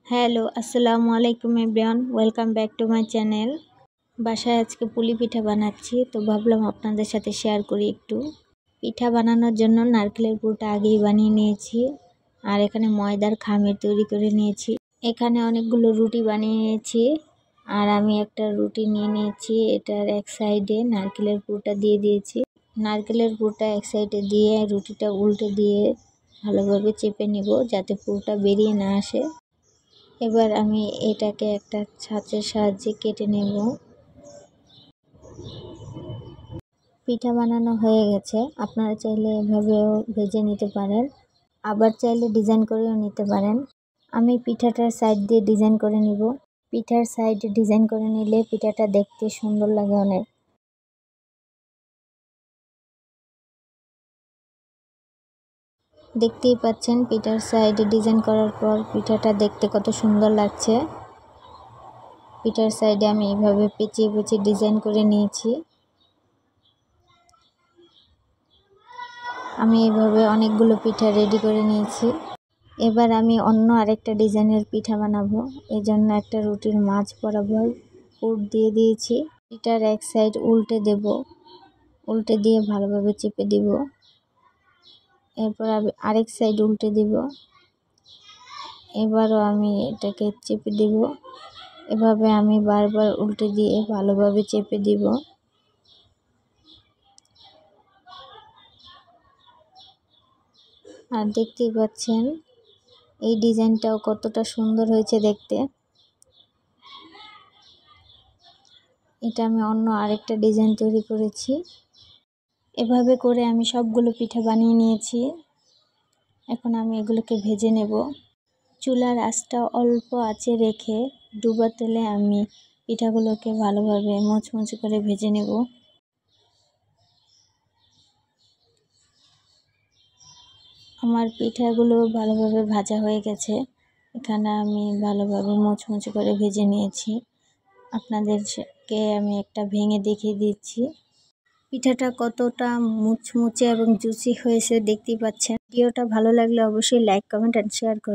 Hello, আসসালামু আলাইকুম everyone, welcome back to my channel. বাসায় আজকে পুলি পিঠা বানাচ্ছি, তো ভাবলাম আপনাদের সাথে শেয়ার করি একটু। পিঠা বানানোর জন্য নারকেলের পুরটা আগেই বানিয়ে নিয়েছি, আর এখানে ময়দার খামির তৈরি করে নিয়েছি। এখানে অনেকগুলো রুটি বানিয়ে নিয়েছি, আর আমি একটা রুটি নিয়ে নিয়েছি। এটার এক সাইডে নারকেলের পুরটা দিয়ে দিয়েছি। নারকেলের পুরটা এক সাইডে দিয়ে রুটিটা উল্টে দিয়ে ভালোভাবে চেপে নেব, যাতে পুরটা বেরিয়ে না আসে। এবার আমি এটাকে একটা ছাঁচের সাহায্যে কেটে নেব। পিঠা বানানো হয়ে গেছে। আপনারা চাইলে এভাবেও ভেজে নিতে পারেন, আবার চাইলে ডিজাইন করেও নিতে পারেন। আমি পিঠাটার সাইড দিয়ে ডিজাইন করে নিব। পিঠার সাইড ডিজাইন করে নিলে পিঠাটা দেখতে সুন্দর লাগে অনেক। দেখতেই পাচ্ছেন পিঠার সাইড ডিজাইন করার পর পিঠাটা দেখতে কত সুন্দর লাগছে। পিঠার সাইডে আমি এইভাবে পেঁচিয়ে পেঁচিয়ে ডিজাইন করে নিয়েছি। আমি এইভাবে অনেকগুলো পিঠা রেডি করে নিয়েছি। এবার আমি অন্য আরেকটা ডিজাইনের পিঠা বানাবো। এই জন্য একটা রুটির মাঝ বরাবর পুর দিয়ে দিয়েছি। এটার এক সাইড উল্টে দেব, উল্টে দিয়ে ভালোভাবে চেপে দিব। এরপর আমি আরেক সাইড উল্টে দিব। এবারও আমি এটাকে চেপে দিব। এভাবে আমি বারবার উল্টে দিয়ে ভালোভাবে চেপে দিব। আর দেখতেই পাচ্ছেন এই ডিজাইনটাও কতটা সুন্দর হয়েছে দেখতে। এটা আমি অন্য আরেকটা ডিজাইন তৈরি করেছি। এভাবে করে আমি সবগুলো পিঠা বানিয়ে নিয়েছি। এখন আমি এগুলোকে ভেজে নেব। চুলার আঁচটা অল্প আঁচে রেখে ডুবা তেলে আমি পিঠাগুলোকে ভালোভাবে মুচমুচে করে ভেজে নেব। আমার পিঠাগুলো ভালোভাবে ভাজা হয়ে গেছে। এখানে আমি ভালোভাবে মুচমুচে করে ভেজে নিয়েছি। আপনাদেরকে আমি একটা ভেঙে দেখিয়ে দিচ্ছি পিঠাটা কতটা মুচমুচে এবং জুসি হয়েছে, দেখতেই পাচ্ছেন। ভিডিওটা ভালো লাগলে অবশ্যই লাইক, কমেন্ট অ্যান্ড শেয়ার করুন।